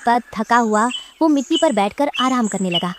लथपथ थका हुआ वो मिट्टी पर बैठकर आराम करने लगा।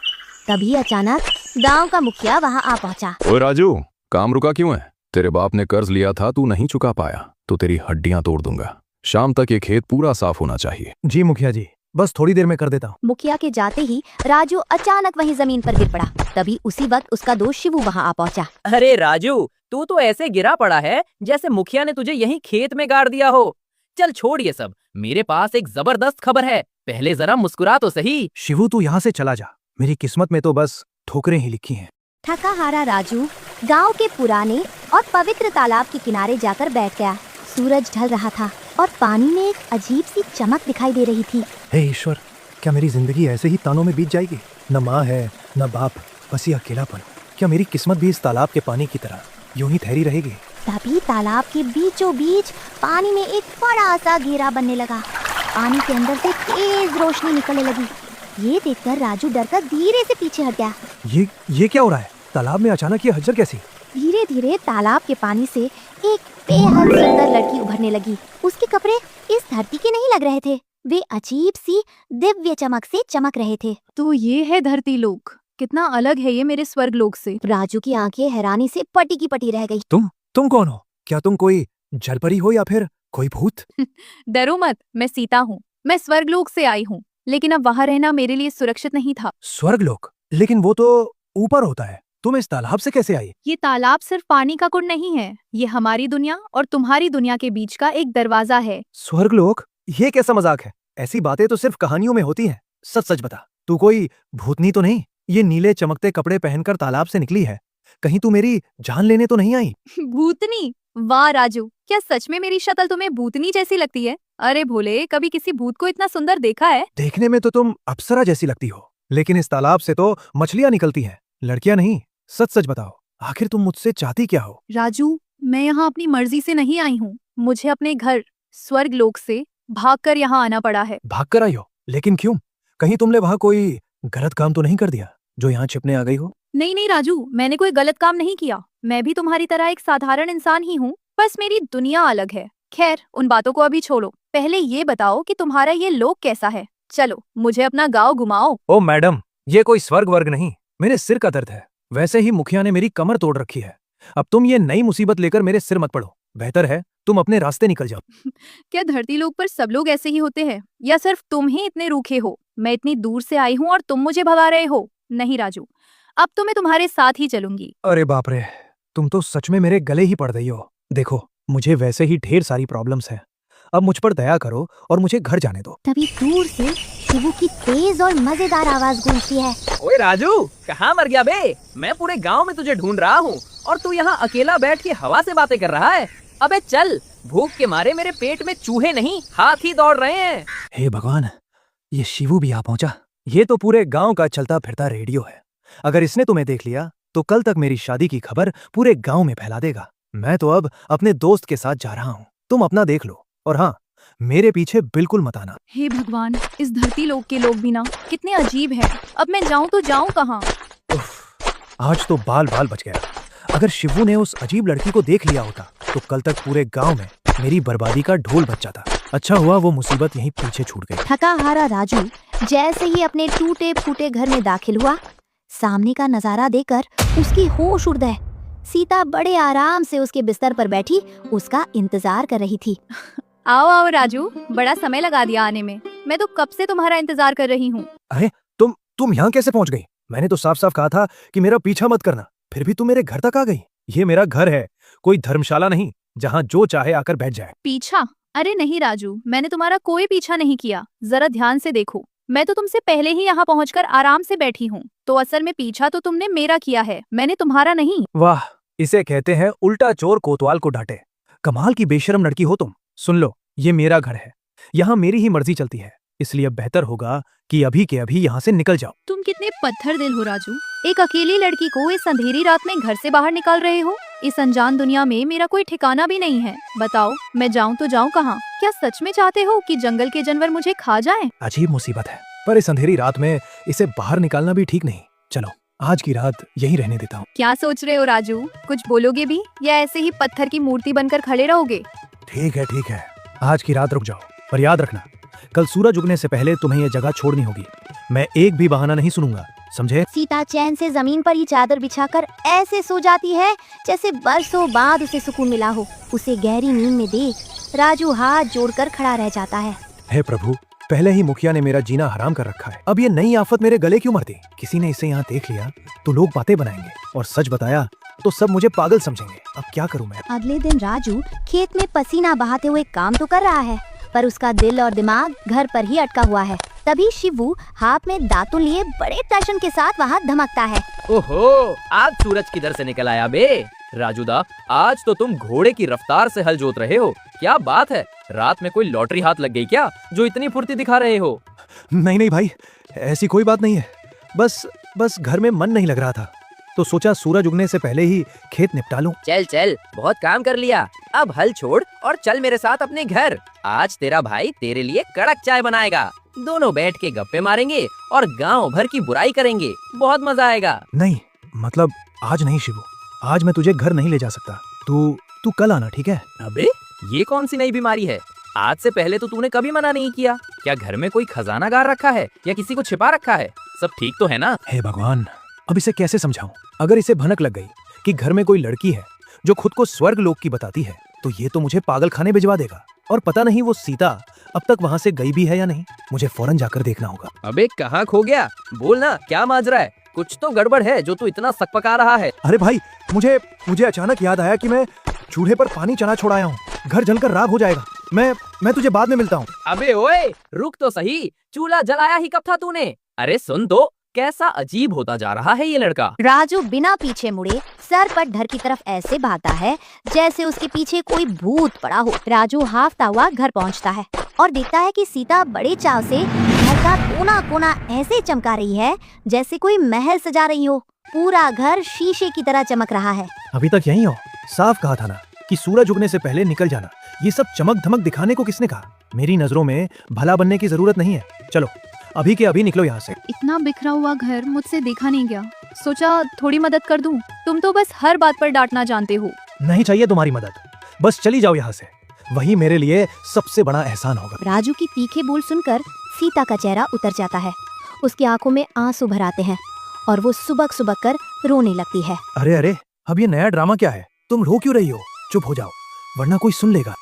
तभी अचानक गांव का मुखिया वहां आ पहुंचा। ओए राजू, काम रुका क्यों है? तेरे बाप ने कर्ज लिया था, तू नहीं चुका पाया तो तेरी हड्डियां तोड़ दूंगा। शाम तक ये खेत पूरा साफ होना चाहिए। जी मुखिया जी, बस थोड़ी देर में कर देता हूँ। मुखिया के जाते ही राजू अचानक वहीं जमीन पर गिर पड़ा। तभी उसी वक्त उसका दोस्त शिवू वहां आ पहुंचा। अरे राजू, तू तो ऐसे गिरा पड़ा है जैसे मुखिया ने तुझे यहीं खेत में गाड़ दिया हो। चल छोड़ ये सब, मेरे पास एक जबरदस्त खबर है, पहले जरा मुस्कुरा तो सही। शिवू तू यहाँ से चला जा, मेरी किस्मत में तो बस ठोकरें ही लिखी हैं। थका हारा राजू गांव के पुराने और पवित्र तालाब के किनारे जाकर बैठ गया। सूरज ढल रहा था और पानी में एक अजीब सी चमक दिखाई दे रही थी। हे ईश्वर, क्या मेरी जिंदगी ऐसे ही तानों में बीत जाएगी? न माँ है न बाप, बस ये अकेलापन। क्या मेरी किस्मत भी इस तालाब के पानी की तरह यूं ही ठहरी रहेगी? तभी तालाब के बीचों बीच पानी में एक बड़ा सा घेरा बनने लगा। पानी के अंदर से तेज रोशनी निकलने लगी। ये देखकर राजू डरकर धीरे से पीछे हट गया। ये क्या हो रहा है? तालाब में अचानक ये हलचल कैसी? धीरे धीरे तालाब के पानी से एक बेहद सुंदर लड़की उभरने लगी। उसके कपड़े इस धरती के नहीं लग रहे थे, वे अजीब सी दिव्य चमक से चमक रहे थे। तो ये है धरती लोक, कितना अलग है ये मेरे स्वर्ग लोक से। राजू की आंखें हैरानी से पटी की पटी रह गई। तुम कौन हो? क्या तुम कोई जलपरी हो या फिर कोई भूत? डरो मत, मैं सीता हूँ। मैं स्वर्ग लोक से आई हूँ, लेकिन अब वहाँ रहना मेरे लिए सुरक्षित नहीं था। स्वर्ग लोक? लेकिन वो तो ऊपर होता है। तुम इस तालाब से कैसे आई? ये तालाब सिर्फ पानी का कुंड नहीं है, ये हमारी दुनिया और तुम्हारी दुनिया के बीच का एक दरवाजा है। स्वर्ग लोक? ये कैसा मजाक है? ऐसी बातें तो सिर्फ कहानियों में होती हैं। सच सच बता, तू कोई भूतनी तो नहीं? ये नीले चमकते कपड़े पहनकर तालाब से निकली है, कहीं तू मेरी जान लेने तो नहीं आई? भूतनी? वाह राजू, क्या सच में मेरी शक्ल तुम्हें भूतनी जैसी लगती है? अरे भोले, कभी किसी भूत को इतना सुंदर देखा है? देखने में तो तुम अप्सरा जैसी लगती हो, लेकिन इस तालाब से तो मछलियां निकलती हैं, लड़कियां नहीं। सच सच बताओ, आखिर तुम मुझसे चाहती क्या हो? राजू, मैं यहाँ अपनी मर्जी से नहीं आई हूँ। मुझे अपने घर स्वर्ग लोक से भागकर यहाँ आना पड़ा है। भागकर आई हो? लेकिन क्यों? कहीं तुमने वहाँ कोई गलत काम तो नहीं कर दिया जो यहाँ छिपने आ गई हो? नहीं राजू, मैंने कोई गलत काम नहीं किया। मैं भी तुम्हारी तरह एक साधारण इंसान ही हूँ, बस मेरी दुनिया अलग है। खैर, उन बातों को अभी छोड़ो, पहले ये बताओ कि तुम्हारा ये लोक कैसा है। चलो मुझे अपना गाँव घुमाओ। ओ मैडम, ये कोई स्वर्ग वर्ग नहीं, मेरे सिर का दर्द है। वैसे ही मुखिया ने मेरी कमर तोड़ रखी है। अब तुम ये नई मुसीबत लेकर मेरे सिर मत पड़ो, बेहतर है तुम अपने रास्ते निकल जाओ। क्या धरती लोक पर सब लोग ऐसे ही होते हैं, या सिर्फ तुम ही इतने रूखे हो? मैं इतनी दूर से आई हूँ और तुम मुझे भगा रहे हो? नहीं राजू, अब तो मैं तुम्हारे साथ ही चलूंगी। अरे बाप रे, तुम तो सच में मेरे गले ही पड़ रही हो। देखो, मुझे वैसे ही ढेर सारी प्रॉब्लम्स हैं, अब मुझ पर दया करो और मुझे घर जाने दो। तभी दूर से शिवू की तेज और मजेदार आवाज गूंजती है। ओए राजू, कहाँ मर गया बे? मैं पूरे गांव में तुझे ढूंढ रहा हूँ और तू यहाँ अकेला बैठ के हवा से बातें कर रहा है। अबे चल, भूख के मारे मेरे पेट में चूहे नहीं हाथी दौड़ रहे हैं। हे भगवान, ये शिवू भी आ पहुंचा। ये तो पूरे गांव का चलता फिरता रेडियो है। अगर इसने तुम्हें देख लिया तो कल तक मेरी शादी की खबर पूरे गांव में फैला देगा। मैं तो अब अपने दोस्त के साथ जा रहा हूँ, तुम अपना देख लो, और हाँ, मेरे पीछे बिल्कुल मत आना। हे भगवान, इस धरती लोक के लोग भी ना कितने अजीब हैं। अब मैं जाऊँ तो जाऊँ कहाँ? आज तो बाल बाल बच गया। अगर शिवू ने उस अजीब लड़की को देख लिया होता तो कल तक पूरे गांव में मेरी बर्बादी का ढोल बज जाता। अच्छा हुआ वो मुसीबत यहीं पीछे छूट गई। थका हारा राजू जैसे ही अपने टूटे फूटे घर में दाखिल हुआ, सामने का नजारा देखकर उसकी होश उड़ गए। सीता बड़े आराम से उसके बिस्तर पर बैठी उसका इंतजार कर रही थी। आओ आओ राजू, बड़ा समय लगा दिया आने में। मैं तो कब से तुम्हारा इंतजार कर रही हूँ। अरे तुम यहाँ कैसे पहुँच गई? मैंने तो साफ साफ कहा था कि मेरा पीछा मत करना, फिर भी तुम मेरे घर तक आ गई। ये मेरा घर है, कोई धर्मशाला नहीं जहाँ जो चाहे आकर बैठ जाए। पीछा? अरे नहीं राजू, मैंने तुम्हारा कोई पीछा नहीं किया। जरा ध्यान से देखो, मैं तो तुमसे पहले ही यहाँ पहुँचकर आराम से बैठी हूँ। तो असल में पीछा तो तुमने मेरा किया है, मैंने तुम्हारा नहीं। वाह, इसे कहते हैं उल्टा चोर कोतवाल को डांटे। कमाल की बेशरम लड़की हो तुम। सुन लो, ये मेरा घर है, यहाँ मेरी ही मर्जी चलती है, इसलिए अब बेहतर होगा कि अभी के अभी यहाँ से निकल जाओ। तुम कितने पत्थर दिल हो राजू, एक अकेली लड़की को इस अंधेरी रात में घर से बाहर निकाल रहे हो। इस अनजान दुनिया में मेरा कोई ठिकाना भी नहीं है। बताओ, मैं जाऊँ तो जाऊँ कहाँ? क्या सच में चाहते हो कि जंगल के जानवर मुझे खा जाएं? अजीब मुसीबत है, पर इस अंधेरी रात में इसे बाहर निकालना भी ठीक नहीं। चलो, आज की रात यहीं रहने देता हूँ। क्या सोच रहे हो राजू, कुछ बोलोगे भी या ऐसे ही पत्थर की मूर्ति बनकर खड़े रहोगे? ठीक है, आज की रात रुक जाओ, पर याद रखना कल सूरज उगने से पहले तुम्हें यह जगह छोड़नी होगी। मैं एक भी बहाना नहीं सुनूंगा, समझे? सीता चैन से जमीन पर ही चादर बिछाकर ऐसे सो जाती है जैसे बरसों बाद उसे सुकून मिला हो। उसे गहरी नींद में देख राजू हाथ जोड़कर खड़ा रह जाता है। हे प्रभु, पहले ही मुखिया ने मेरा जीना हराम कर रखा है, अब ये नई आफत मेरे गले क्यों मरती? किसी ने इसे यहाँ देख लिया तो लोग बातें बनाएंगे, और सच बताया तो सब मुझे पागल समझेंगे। अब क्या करूँ मैं? अगले दिन राजू खेत में पसीना बहाते हुए काम तो कर रहा है, पर उसका दिल और दिमाग घर पर ही अटका हुआ है। तभी शिवू हाथ में दातुन लिए बड़े टशन के साथ वहाँ धमकता है। ओहो, आज सूरज किधर से निकल आया बे? राजूदा, आज तो तुम घोड़े की रफ्तार से हल जोत रहे हो। क्या बात है, रात में कोई लॉटरी हाथ लग गई क्या, जो इतनी फुर्ती दिखा रहे हो? नहीं नहीं भाई, ऐसी कोई बात नहीं है। बस घर में मन नहीं लग रहा था, तो सोचा सूरज उगने से पहले ही खेत निपटा लूं। चल चल, बहुत काम कर लिया, अब हल छोड़ और चल मेरे साथ अपने घर। आज तेरा भाई तेरे लिए कड़क चाय बनाएगा। दोनों बैठ के गप्पे मारेंगे और गांव भर की बुराई करेंगे। बहुत मजा आएगा। नहीं, मतलब आज नहीं शिवू, आज मैं तुझे घर नहीं ले जा सकता। तू कल आना, ठीक है? अबे, ये कौन सी नई बीमारी है? आज से पहले तो तूने कभी मना नहीं किया। क्या घर में कोई खजाना गार रखा है या किसी को छिपा रखा है? सब ठीक तो है ना? हे भगवान, अब इसे कैसे समझाऊं? अगर इसे भनक लग गई कि घर में कोई लड़की है जो खुद को स्वर्ग लोक की बताती है, तो ये तो मुझे पागल खाने भिजवा देगा। और पता नहीं वो सीता अब तक वहाँ से गई भी है या नहीं। मुझे फौरन जाकर देखना होगा। अबे कहाँ खो गया? बोलना, क्या माजरा है? कुछ तो गड़बड़ है जो तू इतना सकपका रहा है। अरे भाई, मुझे अचानक याद आया कि मैं चूल्हे पर पानी चना छोड़ाया हूँ। घर जलकर राख हो जाएगा। मैं तुझे बाद में मिलता हूँ। अबे ओए, रुक तो सही, चूल्हा जलाया ही कब था तूने? अरे सुन तो, कैसा अजीब होता जा रहा है ये लड़का। राजू बिना पीछे मुड़े सरपट घर की तरफ ऐसे भागता है जैसे उसके पीछे कोई भूत पड़ा हो। राजू हाफता हुआ घर पहुंचता है और देखता है कि सीता बड़े चाव से घर का कोना कोना ऐसे चमका रही है जैसे कोई महल सजा रही हो। पूरा घर शीशे की तरह चमक रहा है। अभी तक यहीं हो? साफ कहा था ना कि सूरज उगने से पहले निकल जाना। ये सब चमक धमक दिखाने को किसने कहा? मेरी नजरों में भला बनने की जरूरत नहीं है। चलो अभी के अभी निकलो यहाँ से। इतना बिखरा हुआ घर मुझसे देखा नहीं गया, सोचा थोड़ी मदद कर दूं। तुम तो बस हर बात पर डांटना जानते हो। नहीं चाहिए तुम्हारी मदद, बस चली जाओ यहाँ से, वही मेरे लिए सबसे बड़ा एहसान होगा। राजू की तीखे बोल सुनकर सीता का चेहरा उतर जाता है। उसकी आंखों में आंसू भर आते हैं और वो सुबक सुबक कर रोने लगती है। अरे, अब ये नया ड्रामा क्या है? तुम रो क्यों रही हो? चुप हो जाओ, वरना कोई सुन लेगा।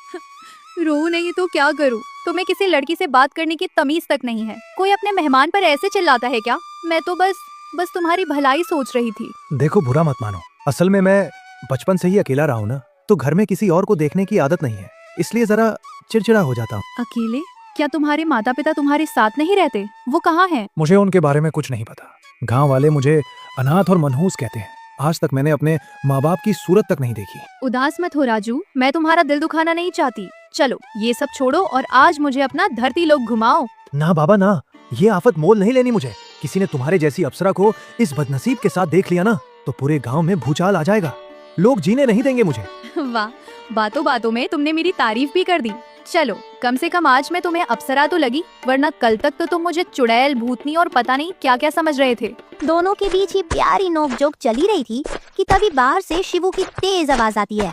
रो नहीं तो क्या करूं? तुम्हें किसी लड़की से बात करने की तमीज तक नहीं है। कोई अपने मेहमान पर ऐसे चिल्लाता है क्या? मैं तो बस तुम्हारी भलाई सोच रही थी। देखो, बुरा मत मानो, असल में मैं बचपन से ही अकेला रहा हूँ ना, तो घर में किसी और को देखने की आदत नहीं है, इसलिए जरा चिड़चिड़ा हो जाता हूँ। अकेले? क्या तुम्हारे माता पिता तुम्हारे साथ नहीं रहते? वो कहाँ हैं? मुझे उनके बारे में कुछ नहीं पता। गाँव वाले मुझे अनाथ और मनहूस कहते हैं। आज तक मैंने अपने माँ बाप की सूरत तक नहीं देखी। उदास मत हो राजू, मैं तुम्हारा दिल दुखाना नहीं चाहती। चलो ये सब छोड़ो और आज मुझे अपना धरती लोक घुमाओ। ना बाबा ना, ये आफत मोल नहीं लेनी मुझे। किसी ने तुम्हारे जैसी अप्सरा को इस बदनसीब के साथ देख लिया ना, तो पूरे गांव में भूचाल आ जाएगा। लोग जीने नहीं देंगे मुझे। वाह, बातों बातों में तुमने मेरी तारीफ भी कर दी। चलो, कम से कम आज मैं तुम्हें अप्सरा तो लगी, वरना कल तक तो तुम मुझे चुड़ैल, भूतनी और पता नहीं क्या क्या समझ रहे थे। दोनों के बीच ही प्यारी नोकझोंक चली रही थी कि तभी बाहर से शिवू की तेज आवाज आती है।